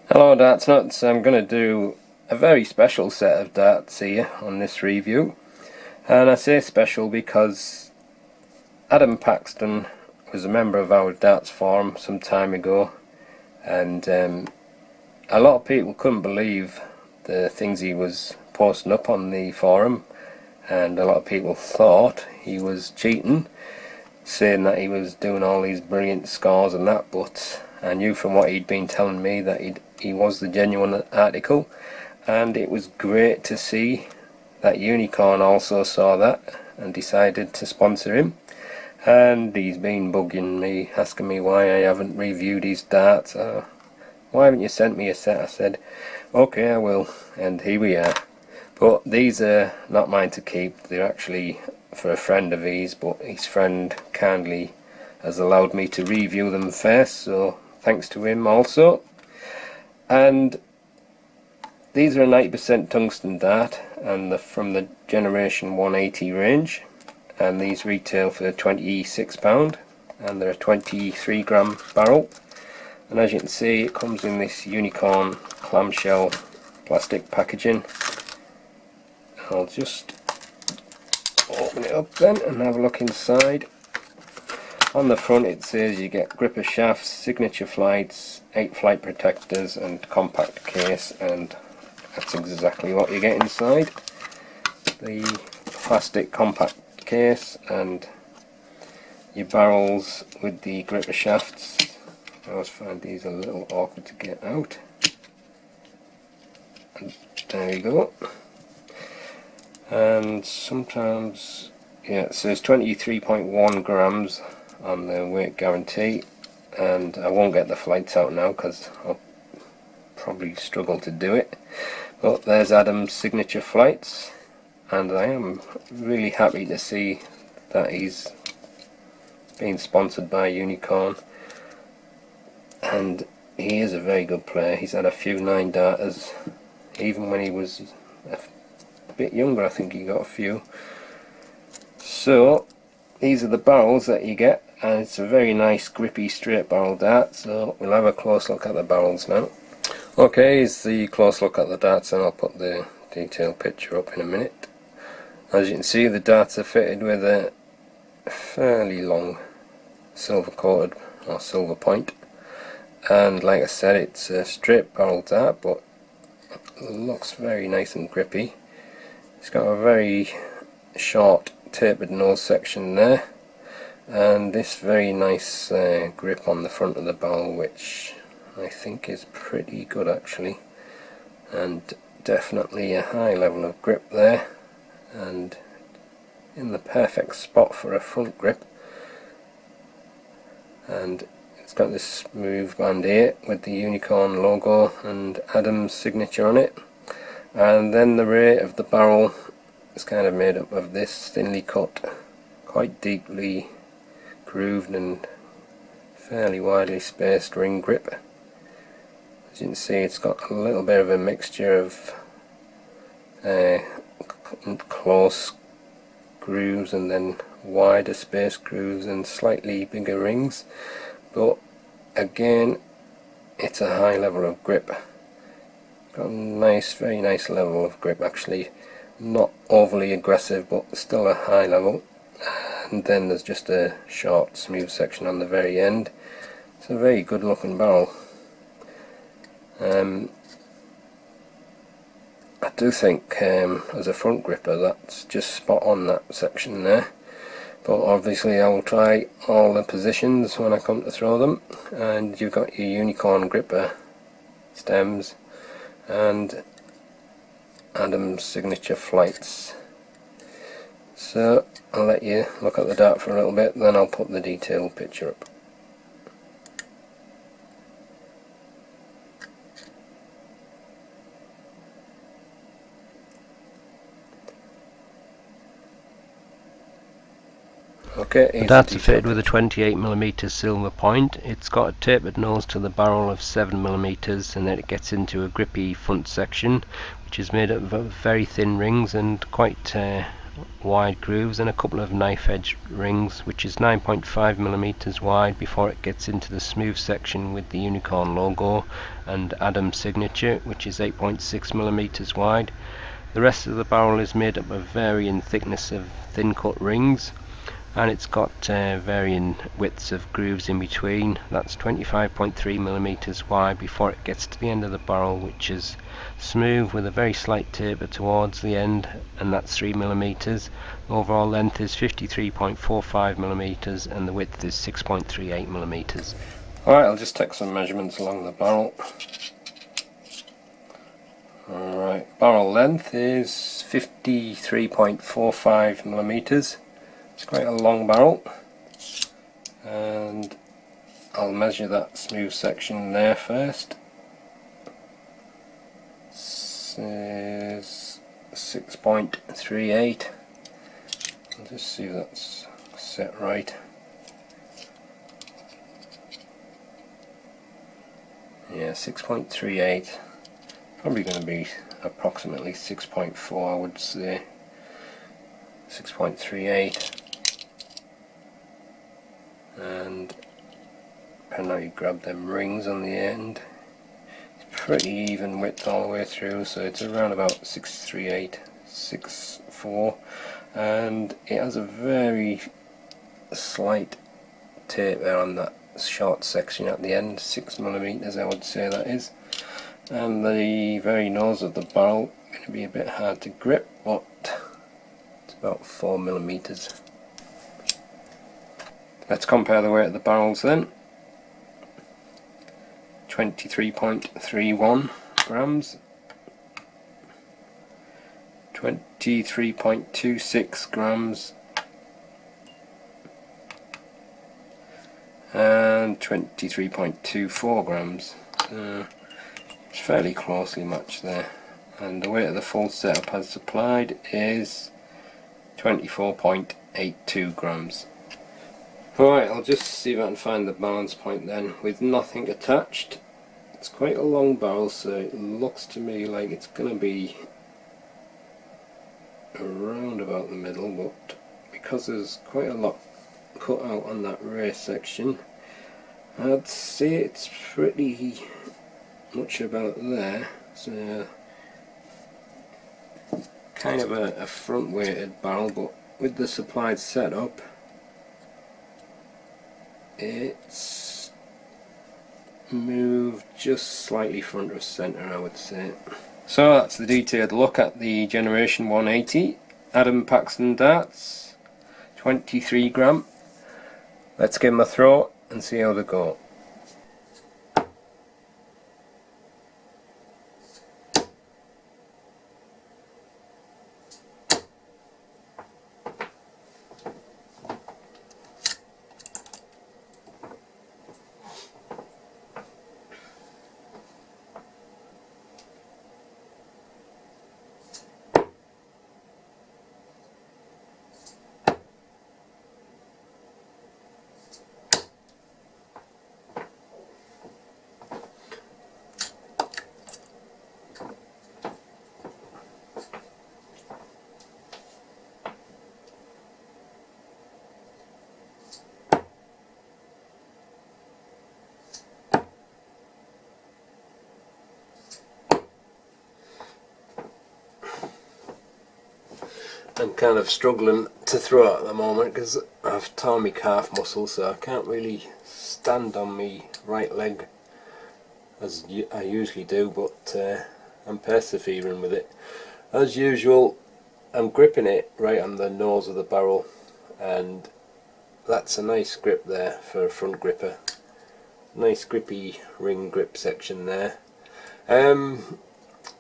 Hello Darts Nutz, I'm going to do a very special set of darts here on this review, and I say special because Adam Paxton was a member of our darts forum some time ago, and a lot of people couldn't believe the things he was posting up on the forum, and a lot of people thought he was cheating, saying that he was doing all these brilliant scores and that, but I knew from what he'd been telling me that he was the genuine article, and it was great to see that Unicorn also saw that and decided to sponsor him. And he's been bugging me, asking me why I haven't reviewed his darts, why haven't you sent me a set. I said okay, I will, and here we are. But these are not mine to keep, they're actually for a friend of his, but his friend kindly has allowed me to review them first, so thanks to him also. And these are a 90% tungsten dart, and they're from the generation 180 range, and these retail for £26, and they're a 23 gram barrel. And as you can see, it comes in this Unicorn clamshell plastic packaging. I'll just open it up then and have a look inside. On the front it says you get gripper shafts, signature flights, 8 flight protectors and compact case, and that's exactly what you get inside. The plastic compact case and your barrels with the gripper shafts. I always find these a little awkward to get out. And there you go. And sometimes, yeah, it says 23.1 grams on the weight guarantee, and I won't get the flights out now because I'll probably struggle to do it. But there's Adam's signature flights, and I am really happy to see that he's being sponsored by Unicorn, and he is a very good player. He's had a few 9 darters, even when he was a bit younger. I think he got a few. So these are the barrels that you get, and it's a very nice grippy straight barrel dart, so we'll have a close look at the barrels now. Okay, here's the close look at the darts, and I'll put the detailed picture up in a minute. As you can see, the darts are fitted with a fairly long silver coated or silver point, and like I said, it's a straight barrel dart, but it looks very nice and grippy. It's got a very short tapered nose section there, and this very nice grip on the front of the barrel, which I think is pretty good actually, and definitely a high level of grip there, and in the perfect spot for a front grip. And it's got this smooth band here with the Unicorn logo and Adam's signature on it. And then the rear of the barrel is kind of made up of this thinly cut, quite deeply grooved and fairly widely spaced ring grip. As you can see, it's got a little bit of a mixture of close grooves and then wider spaced grooves and slightly bigger rings, but again it's a high level of grip. Got a nice, very nice level of grip actually, not overly aggressive but still a high level. And then there's just a short smooth section on the very end. It's a very good looking barrel. I do think as a front gripper that's just spot on, that section there, but obviously I will try all the positions when I come to throw them. And you've got your Unicorn gripper stems and Adam's signature flights. So I'll let you look at the dart for a little bit, then I'll put the detailed picture up. Okay, the darts are fitted with a 28mm silver point. It's got a tapered nose to the barrel of 7mm, and then it gets into a grippy front section which is made up of very thin rings and quite wide grooves and a couple of knife edge rings, which is 9.5mm wide before it gets into the smooth section with the unicorn logo and Adam's signature, which is 8.6mm wide. The rest of the barrel is made up of varying thickness of thin cut rings, and it's got varying widths of grooves in between. That's 25.3mm wide before it gets to the end of the barrel, which is smooth with a very slight taper towards the end, and that's 3mm. Overall length is 53.45mm and the width is 6.38mm. Alright, I'll just take some measurements along the barrel. Alright, barrel length is 53.45mm. It's quite a long barrel, and I'll measure that smooth section there first. This is 6.38. I'll just see if that's set right. Yeah, 6.38. Probably going to be approximately 6.4, I would say. 6.38. And depending how you grab them rings on the end, it's pretty even width all the way through, so it's around about 638, 6.4, and it has a very slight taper on that short section at the end, 6mm I would say that is, and the very nose of the barrel going to be a bit hard to grip, but it's about 4mm. Let's compare the weight of the barrels then. 23.31 grams, 23.26 grams, and 23.24 grams. It's fairly closely matched there. And the weight of the full setup as supplied is 24.82 grams. Alright, I'll just see if I can find the balance point then with nothing attached. It's quite a long barrel, so it looks to me like it's going to be around about the middle, but because there's quite a lot cut out on that rear section, I'd say it's pretty much about there. So kind of a front weighted barrel, but with the supplied setup it's moved just slightly front of centre, I would say. So that's the detailed look at the Generation 180 Adam Paxton darts, 23 gram. Let's give them a throw and see how they go. I'm kind of struggling to throw it at the moment because I've torn my calf muscle, so I can't really stand on my right leg as I usually do, but I'm persevering with it. As usual, I'm gripping it right on the nose of the barrel, and that's a nice grip there for a front gripper. Nice grippy ring grip section there.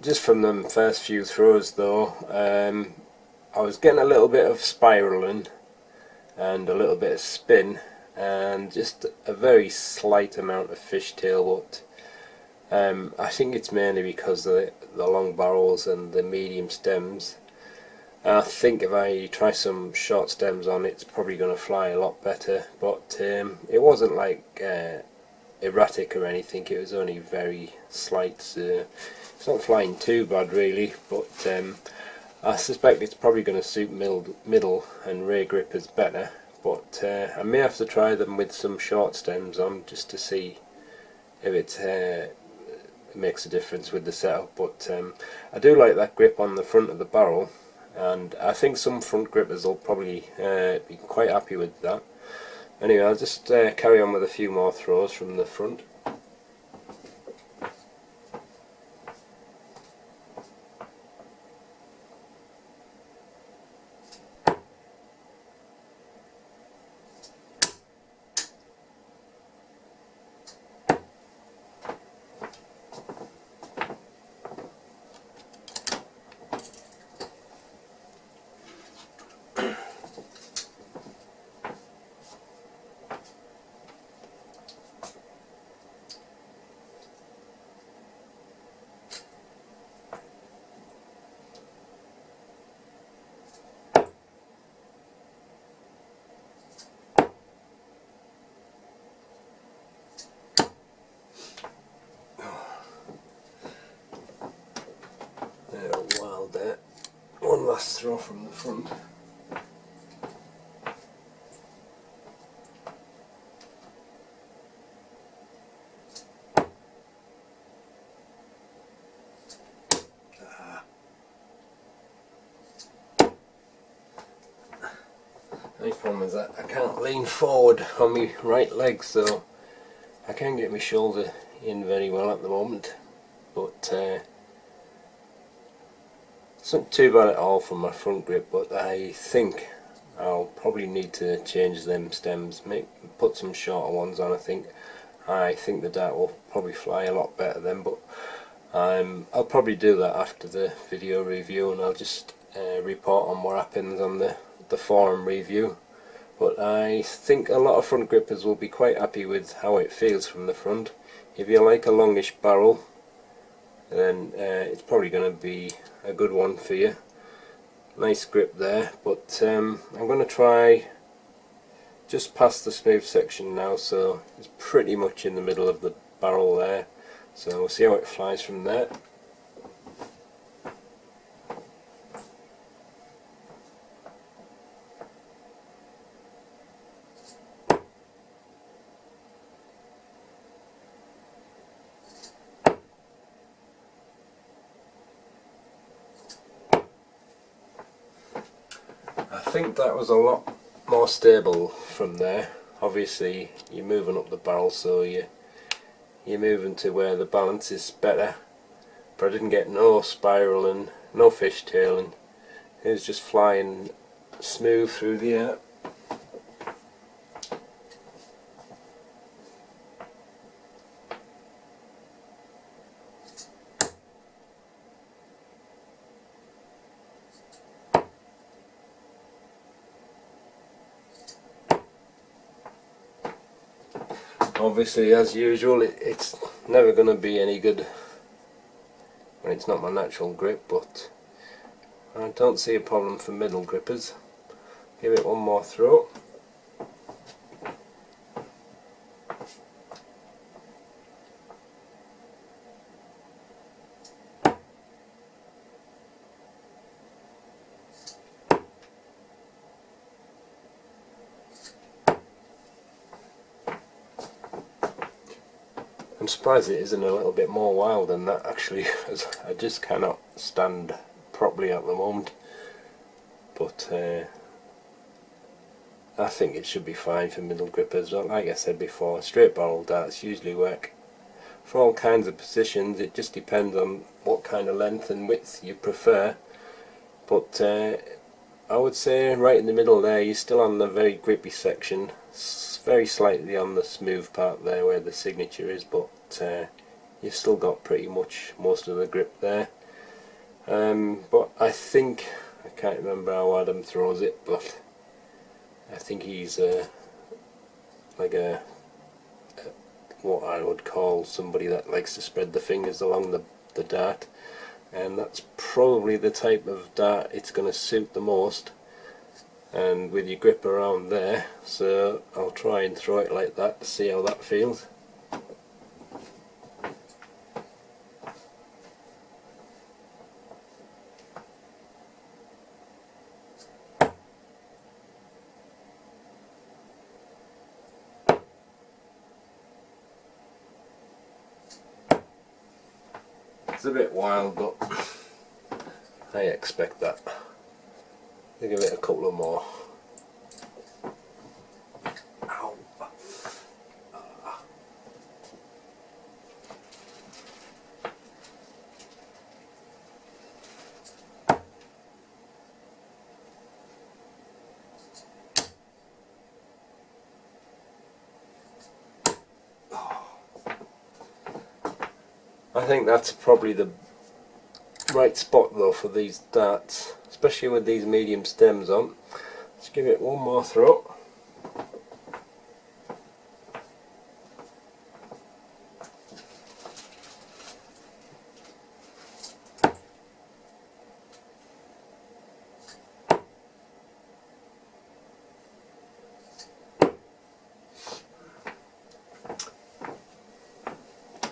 Just from them first few throws though, I was getting a little bit of spiralling and a little bit of spin and just a very slight amount of fishtail, but I think it's mainly because of the long barrels and the medium stems. I think if I try some short stems on, it's probably going to fly a lot better, but it wasn't like erratic or anything, it was only very slight, so it's not flying too bad really, but I suspect it's probably going to suit middle and rear grippers better, but I may have to try them with some short stems on just to see if it makes a difference with the setup. But I do like that grip on the front of the barrel, and I think some front grippers will probably be quite happy with that. Anyway, I'll just carry on with a few more throws from the front. Wild there. One last throw from the front. The only problem is that I can't lean forward on my right leg, so I can't get my shoulder in very well at the moment, but it's not too bad at all for my front grip. But I think I'll probably need to change them stems, put some shorter ones on. I think the dart will probably fly a lot better then, but I'll probably do that after the video review, and I'll just report on what happens on the forum review. But I think a lot of front grippers will be quite happy with how it feels from the front. If you like a longish barrel, then it's probably going to be a good one for you. Nice grip there, but I'm going to try just past the smooth section now, so it's pretty much in the middle of the barrel there, so we'll see how it flies from there. I think that was a lot more stable from there. Obviously you're moving up the barrel, so you're moving to where the balance is better, but I didn't get no spiral and no fishtailing. It was just flying smooth through the air. Obviously, as usual, it's never going to be any good when it's not my natural grip, but I don't see a problem for middle grippers. Give it one more throw. I'm surprised it isn't a little bit more wild than that actually, as I just cannot stand properly at the moment, but I think it should be fine for middle grippers. Like I said before, straight barrel darts usually work for all kinds of positions. It just depends on what kind of length and width you prefer, but I would say right in the middle there, you're still on the very grippy section, very slightly on the smooth part there where the signature is, but you've still got pretty much most of the grip there. But I think, I can't remember how Adam throws it, but I think he's like what I would call somebody that likes to spread the fingers along the dart, and that's probably the type of dart it's going to suit the most, and with your grip around there, so I'll try and throw it like that to see how that feels. It's a bit wild, but I expect that. I'll give it a couple of more. Ow. I think that's probably the right spot though for these darts, especially with these medium stems on. Let's give it one more throw.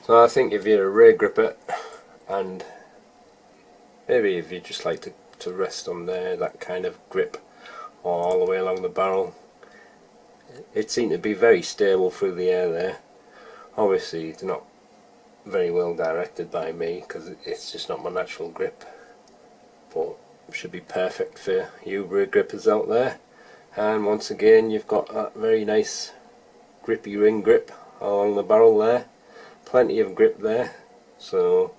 So I think if you're a rear gripper, and maybe if you just like to rest on there, that kind of grip all the way along the barrel, it seemed to be very stable through the air there. Obviously it's not very well directed by me because it's just not my natural grip, but should be perfect for you rear grippers out there. And once again you've got that very nice grippy ring grip along the barrel there. Plenty of grip there, so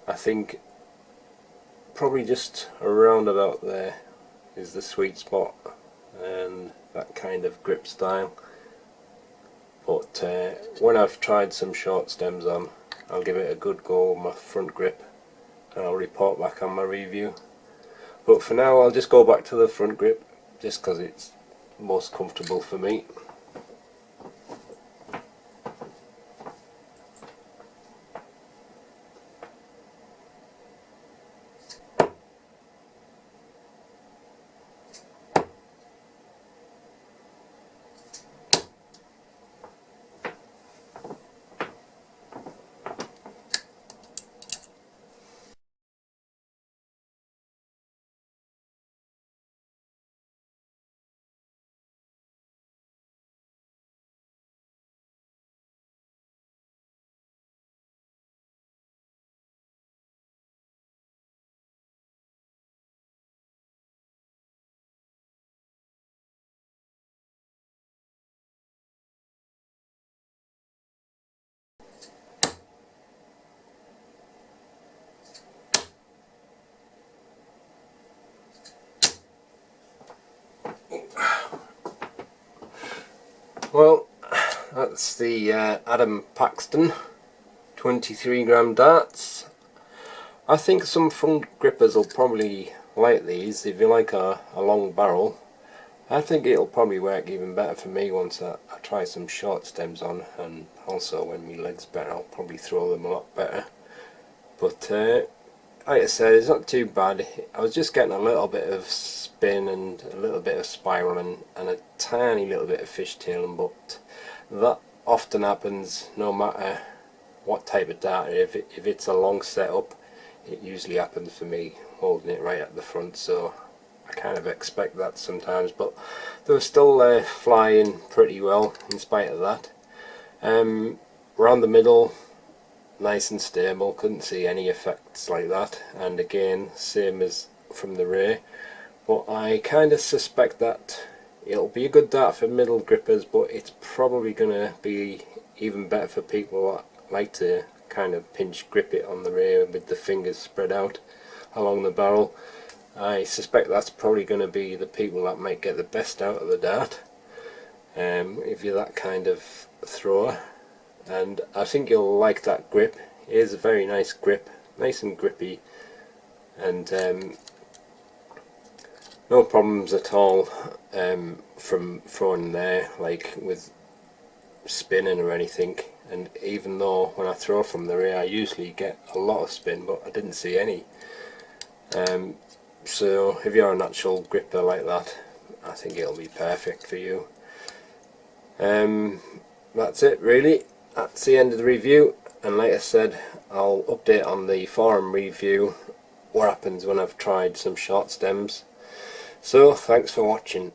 I think probably just around about there is the sweet spot and that kind of grip style. But when I've tried some short stems on, I'll give it a good go with my front grip and I'll report back on my review. But for now I'll just go back to the front grip just because it's most comfortable for me. Well, that's the Adam Paxton 23-gram darts. I think some front grippers will probably like these. If you like a long barrel, I think it'll probably work even better for me once I try some short stems on, and also when my leg's better I'll probably throw them a lot better. But like I said, it's not too bad. I was just getting a little bit of spin and a little bit of spiraling and a tiny little bit of fishtailing, but that often happens no matter what type of dart. If it's a long setup, it usually happens for me holding it right at the front, so I kind of expect that sometimes, but they were still flying pretty well in spite of that. Around the middle, nice and stable, couldn't see any effects like that, and again same as from the rear. But I kind of suspect that it'll be a good dart for middle grippers, but it's probably going to be even better for people that like to kind of pinch grip it on the rear with the fingers spread out along the barrel. I suspect that's probably going to be the people that might get the best out of the dart, if you're that kind of thrower. And I think you'll like that grip. It is a very nice grip, nice and grippy, and no problems at all from throwing there, like with spinning or anything. And even though when I throw from the rear I usually get a lot of spin, but I didn't see any. So if you're a natural gripper like that, I think it'll be perfect for you. That's it really. That's the end of the review, and like I said, I'll update on the forum review what happens when I've tried some short stems. So thanks for watching.